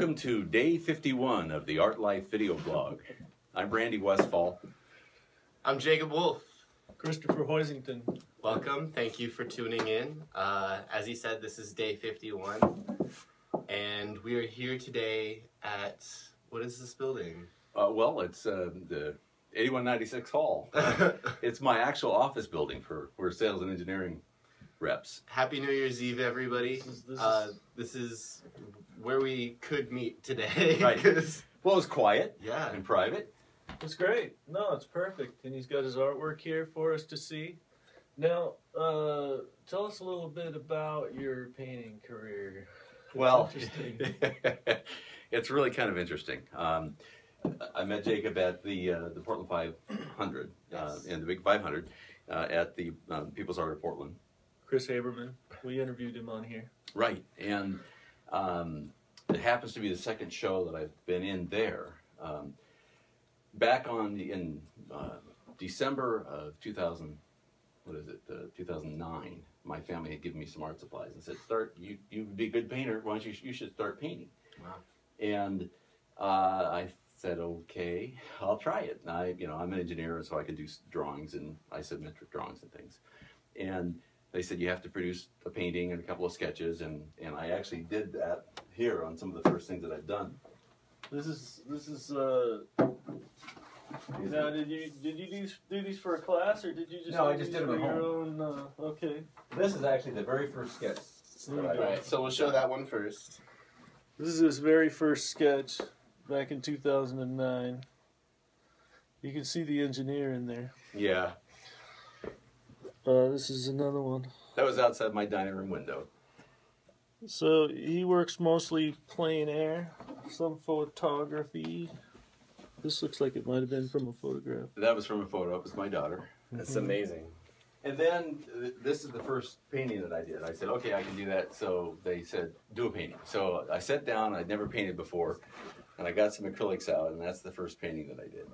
Welcome to day 51 of the Art Life video blog. I'm Randy Westfall. I'm Jacob Wolf. Christopher Hoisington. Welcome. Thank you for tuning in. As he said, this is day 51. And we are here today at, what is this building? Well, it's the 8196 Hall. It's my actual office building for sales and engineering reps. Happy New Year's Eve, everybody. This is where we could meet today. Right. Well, it's quiet and private. It's great. No, it's perfect. And he's got his artwork here for us to see. Now, tell us a little bit about your painting career. Well, it's really kind of interesting. I met Jacob at the Portland 500, in the Big 500, at the People's Art of Portland. Chris Haberman. We interviewed him on here. Right, and it happens to be the second show that I've been in there. Back in December of 2009, my family had given me some art supplies and said, you would be a good painter, why don't you should start painting. Wow. And I said, okay, I'll try it. And I'm an engineer, and so I could do drawings and isometric drawings and things. And they said you have to produce a painting and a couple of sketches, and I actually did that here on some of the first things that I've done. This is now, did you do these for a class, or did you just No, I do just these did them for at your home. own? Okay. This is actually the very first sketch. Alright, so we'll show that one first. This is his very first sketch back in 2009. You can see the engineer in there. Yeah. This is another one. That was outside my dining room window. So he works mostly plein air, some photography. This looks like it might have been from a photograph. That was from a photo. It was my daughter. That's amazing. And then this is the first painting that I did. I said, okay, I can do that. So they said, do a painting. So I sat down. I'd never painted before. And I got some acrylics out, and that's the first painting that I did.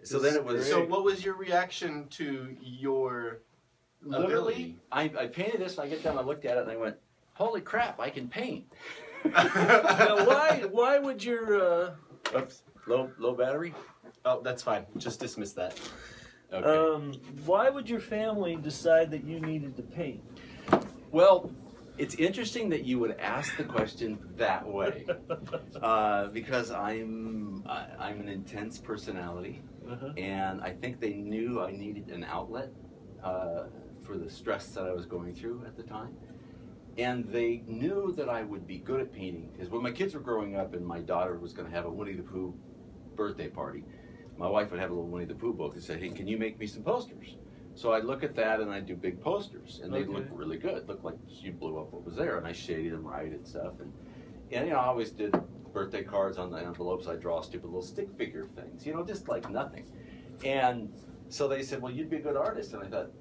So then it was... So what was your reaction to your ability? I painted this, and I get down, I looked at it, and I went, holy crap, I can paint. Now, why would your... Oops, low battery? Oh, that's fine. Just dismiss that. Okay. Why would your family decide that you needed to paint? Well, it's interesting that you would ask the question that way, because I'm an intense personality, and I think they knew I needed an outlet for the stress that I was going through at the time, and they knew that I would be good at painting, because when my kids were growing up and my daughter was going to have a Winnie the Pooh birthday party, my wife would have a little Winnie the Pooh book and say, hey, can you make me some posters? So I'd look at that and I'd do big posters, and they'd look really good. Looked like you blew up what was there, and I shaded them right and stuff. And I always did birthday cards on the envelopes. I'd draw stupid little stick figure things, just like nothing. And so they said, well, you'd be a good artist. And I thought,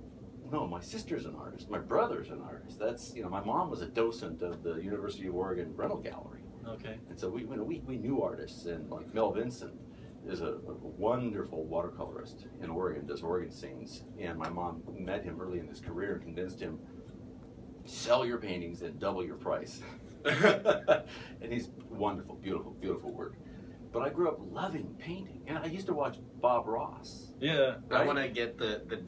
no, my sister's an artist. My brother's an artist. That's, my mom was a docent of the University of Oregon Rental Gallery. Okay. And so we knew artists, and like Mel Vincent is a wonderful watercolorist in Oregon, does Oregon scenes. And my mom met him early in his career and convinced him, sell your paintings at double your price. And he's wonderful, beautiful, beautiful work. But I grew up loving painting, and I used to watch Bob Ross. Yeah. I want to get the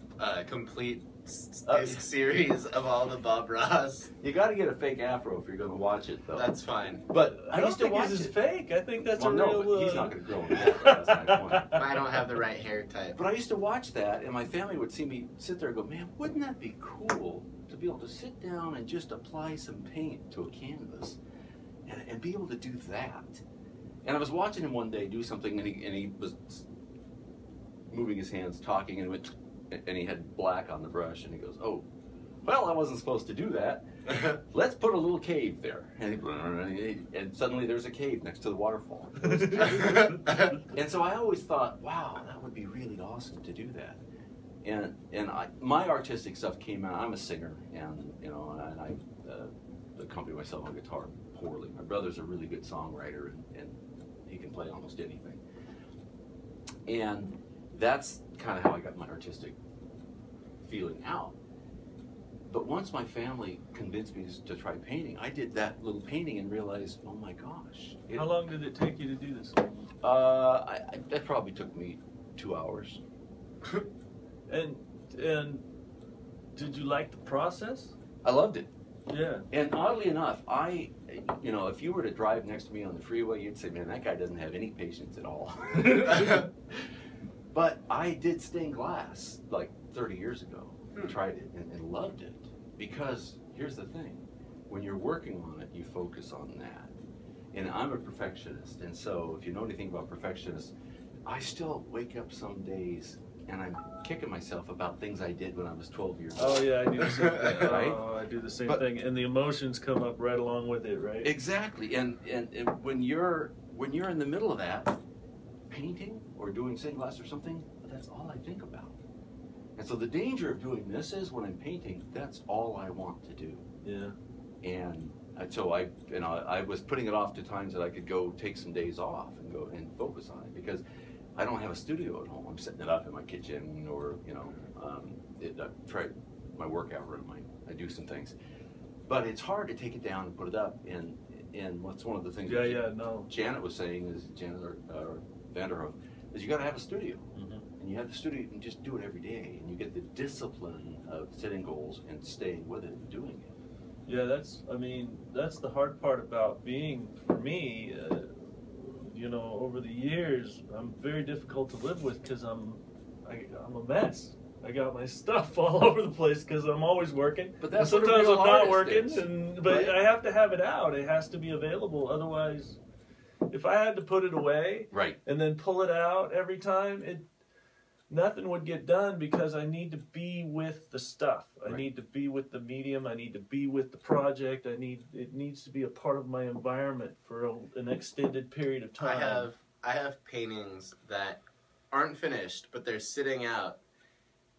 complete disc series of all the Bob Ross. You got to get a fake afro if you're going to watch it, though. That's fine. But I used to watch this fake. I think that's a real... but he's not going to grow an afro. That's my point. I don't have the right hair type. But I used to watch that, and my family would see me sit there and go, man, wouldn't that be cool to be able to sit down and just apply some paint to a canvas and be able to do that? And I was watching him one day do something, and he was moving his hands, talking, and he had black on the brush, and he goes, oh, well, I wasn't supposed to do that. Let's put a little cave there. And suddenly there's a cave next to the waterfall. And so I always thought, wow, that would be really awesome to do that. And my artistic stuff came out. I'm a singer, and I accompany myself on guitar poorly. My brother's a really good songwriter, and he can play almost anything. And that's kind of how I got my artistic feeling out. But once my family convinced me to try painting, I did that little painting and realized, oh my gosh. How long did it take you to do this? That probably took me 2 hours. And did you like the process? I loved it. Yeah. And oddly enough, if you were to drive next to me on the freeway, you'd say, man, that guy doesn't have any patience at all. But I did stained glass like 30 years ago. Tried it and loved it. Because here's the thing, when you're working on it, you focus on that. And I'm a perfectionist, and so if you know anything about perfectionists, I still wake up some days and I'm kicking myself about things I did when I was 12 years old. Oh yeah, I do the same thing. Right? Oh, I do the same thing, and the emotions come up right along with it, right? Exactly, and when you're in the middle of that, painting or doing stained glass or something, that's all I think about. And so the danger of doing this is when I'm painting, that's all I want to do. Yeah. And so I was putting it off to times that I could go take some days off and go and focus on it, because I don't have a studio at home. I'm setting it up in my kitchen, or I try my workout room. I do some things, but it's hard to take it down and put it up. And what's one of the things Janet was saying is Vanderhoof is you got to have a studio. And you have the studio, and just do it every day, and you get the discipline of setting goals and staying with it and doing it. Yeah, that's the hard part about being, for me, over the years, I'm very difficult to live with, because I'm a mess. I got my stuff all over the place because I'm always working. But that's sometimes I'm not working, is. But I have to have it out. It has to be available. Otherwise, if I had to put it away and then pull it out every time, nothing would get done, because I need to be with the stuff. I need to be with the medium. I need to be with the project. It needs to be a part of my environment for an extended period of time. I have paintings that aren't finished, but they're sitting out,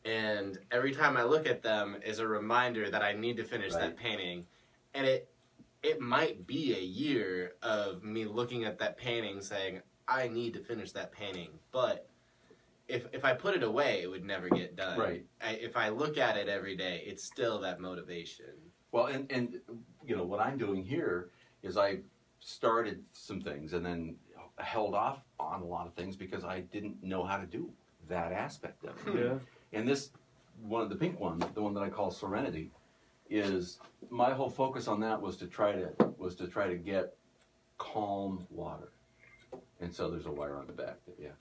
and every time I look at them is a reminder that I need to finish that painting. And it might be a year of me looking at that painting saying, I need to finish that painting, but if I put it away, it would never get done. Right. If I look at it every day, it's still that motivation. Well, and what I'm doing here is I started some things and then held off on a lot of things because I didn't know how to do that aspect of it. Yeah. And this one, the pink one, the one that I call Serenity, is my whole focus on that was to try to get calm water. And so there's a wire on the back that,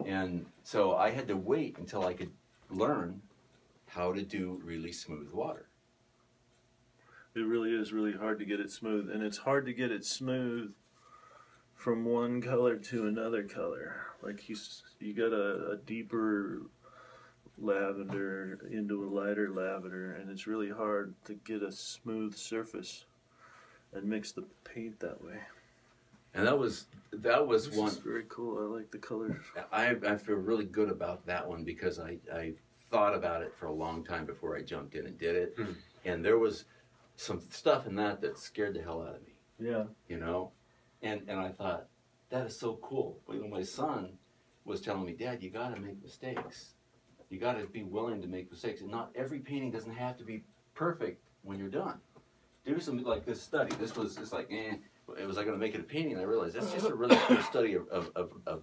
and so I had to wait until I could learn how to do really smooth water. It really is really hard to get it smooth, and it's hard to get it smooth from one color to another color. Like you got a deeper lavender into a lighter lavender, and it's really hard to get a smooth surface and mix the paint that way. And that was This one. is very cool. I like the colors. I feel really good about that one because I thought about it for a long time before I jumped in and did it. And there was some stuff in that scared the hell out of me. Yeah. And I thought, that is so cool. My son was telling me, Dad, you got to make mistakes. You got to be willing to make mistakes. And not every painting doesn't have to be perfect when you're done. Do some, like this study. This was just like, was I going to make it a painting? And I realized that's just a really cool study of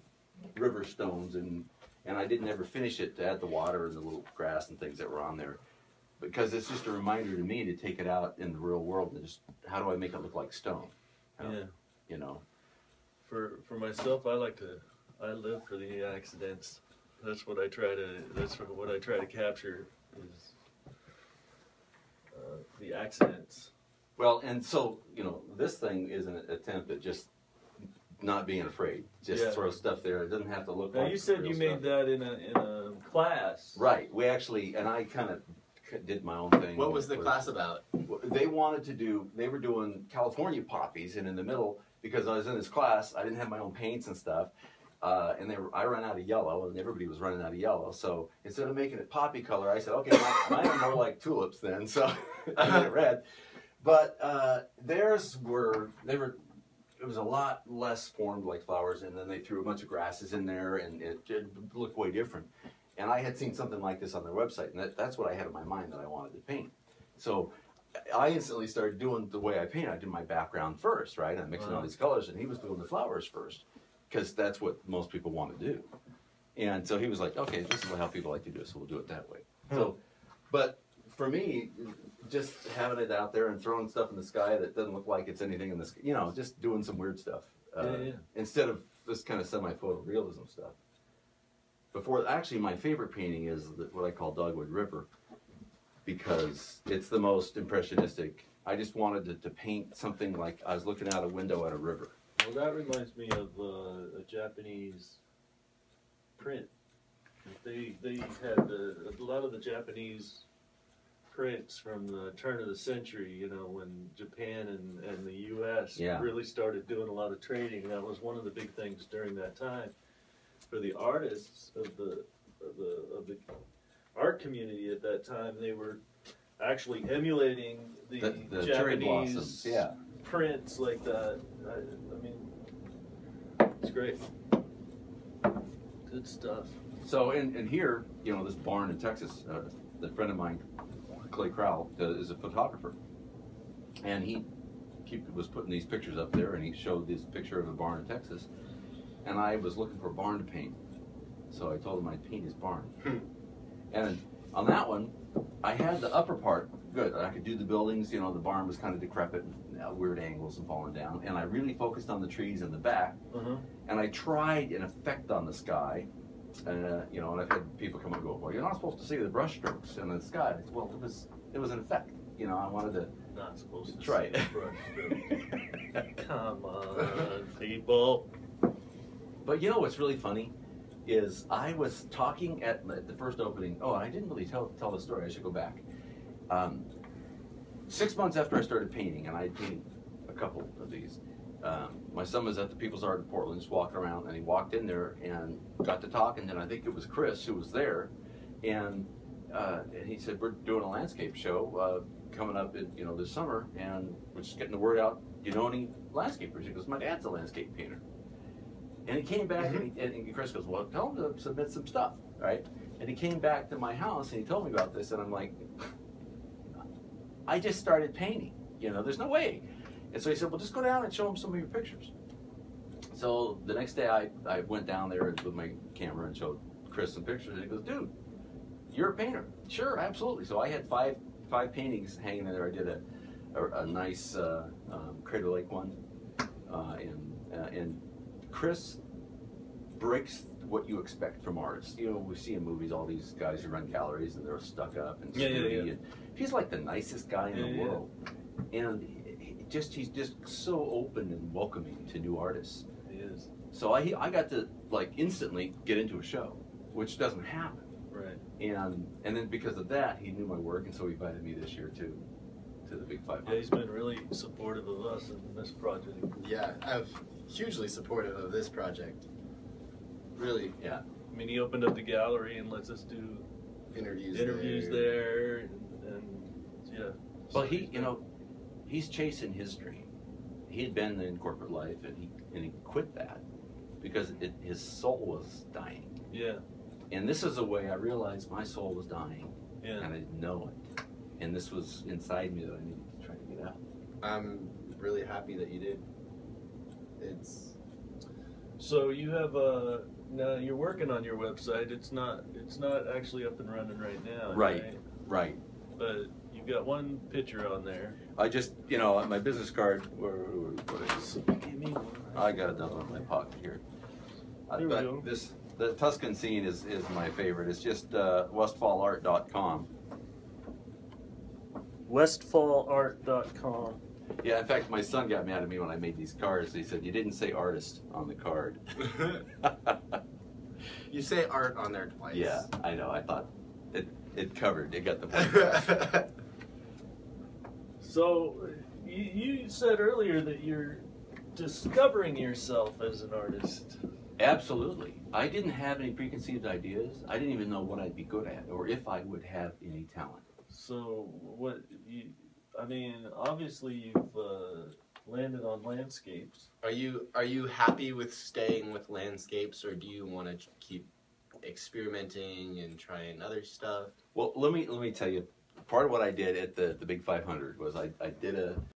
river stones, and I didn't ever finish it to add the water and the little grass and things that were on there, because it's just a reminder to me to take it out in the real world and just, how do I make it look like stone? For myself, I live for the accidents. That's what I try to capture is the accidents. Well, and so, this thing is an attempt at just not being afraid. Just throw stuff there. It doesn't have to look like you said you made that in a class. Right. We actually, and I kind of did my own thing. What was the class about? They were doing California poppies, and in the middle, because I was in this class, I didn't have my own paints and stuff, and I ran out of yellow, and everybody was running out of yellow. So instead of making it poppy color, I said, okay, mine are more like tulips then. So I made it red. But theirs it was a lot less formed like flowers, and then they threw a bunch of grasses in there, and it looked way different. And I had seen something like this on their website, and that's what I had in my mind that I wanted to paint. So I instantly started doing the way I paint. I did my background first, right? I'm mixing all these colors, and he was doing the flowers first, because that's what most people want to do. And so he was like, okay, this is how people like to do it, so we'll do it that way. So, but for me, just having it out there and throwing stuff in the sky that doesn't look like it's anything in the sky, just doing some weird stuff. Instead of this kind of semi-photorealism stuff. Actually, my favorite painting is what I call Dogwood River, because it's the most impressionistic. I just wanted to paint something like I was looking out a window at a river. Well, that reminds me of a Japanese print. They had a lot of the Japanese prints from the turn of the century, when Japan and the U.S. really started doing a lot of trading. That was one of the big things during that time for the artists of the art community at that time. They were actually emulating the cherry Japanese blossoms, prints like that. I mean, it's great. Good stuff. So, and here, this barn in Texas, the friend of mine, Clay Crowell, is a photographer. And he was putting these pictures up there, and he showed this picture of a barn in Texas. And I was looking for a barn to paint. So I told him I'd paint his barn. And on that one, I had the upper part good. I could do the buildings, the barn was kind of decrepit, and weird angles and falling down. And I really focused on the trees in the back. And I tried an effect on the sky. And I've had people come up and go, well, you're not supposed to see the brush strokes in the sky. Well, it was an effect. I wanted to. Not supposed to try see the brush strokes. Come on, people. But what's really funny is I was talking at the first opening. Oh, I didn't really tell the story. I should go back. 6 months after I started painting, and I painted a couple of these, my son was at the People's Art in Portland, just walking around, and he walked in there and got to talking, and I think it was Chris who was there, and he said, we're doing a landscape show coming up this summer, and we're just getting the word out. Do you know any landscapers? He goes, my dad's a landscape painter. And he came back, and Chris goes, well, tell him to submit some stuff, right? And he came back to my house, and he told me about this, and I'm like, I just started painting. There's no way. And so he said, well, just go down and show him some of your pictures. So the next day, I went down there with my camera and showed Chris some pictures, and he goes, dude, you're a painter. Sure, absolutely. So I had five paintings hanging in there. I did a nice Crater Lake one, and Chris breaks what you expect from artists. We see in movies all these guys who run galleries and they're stuck up and snooty. And he's like the nicest guy in the world, and he's just so open and welcoming to new artists. He is. So I got to instantly get into a show, which doesn't happen. Right. And then because of that, he knew my work, and so he invited me this year too, to the Big 500. Yeah, he's been really supportive of us in this project. Yeah, I'm hugely supportive of this project. Really. Yeah. I mean, he opened up the gallery and lets us do interviews there, and yeah. Well, he's chasing his dream. He had been in corporate life, and he quit that because his soul was dying. Yeah. And this is a way I realized my soul was dying, and I didn't know it. And this was inside me that I needed to try to get out. I'm really happy that you did. So you have now you're working on your website. It's not actually up and running right now. Right. But you've got one picture on there. I just, my business card. What is it? Give me one. I got another one in my pocket here. There we go. The Tuscan scene is my favorite. It's just westfallart.com. Westfallart.com. Yeah, in fact, my son got mad at me when I made these cards. He said, you didn't say artist on the card. You say art on there twice. Yeah, I know. I thought it covered. It got the point. So, you said earlier that you're discovering yourself as an artist. Absolutely. I didn't have any preconceived ideas. I didn't even know what I'd be good at or if I would have any talent. So, obviously you've landed on landscapes. Are you happy with staying with landscapes, or do you want to keep experimenting and trying other stuff? Well, let me tell you part of what I did at the Big 500 was I did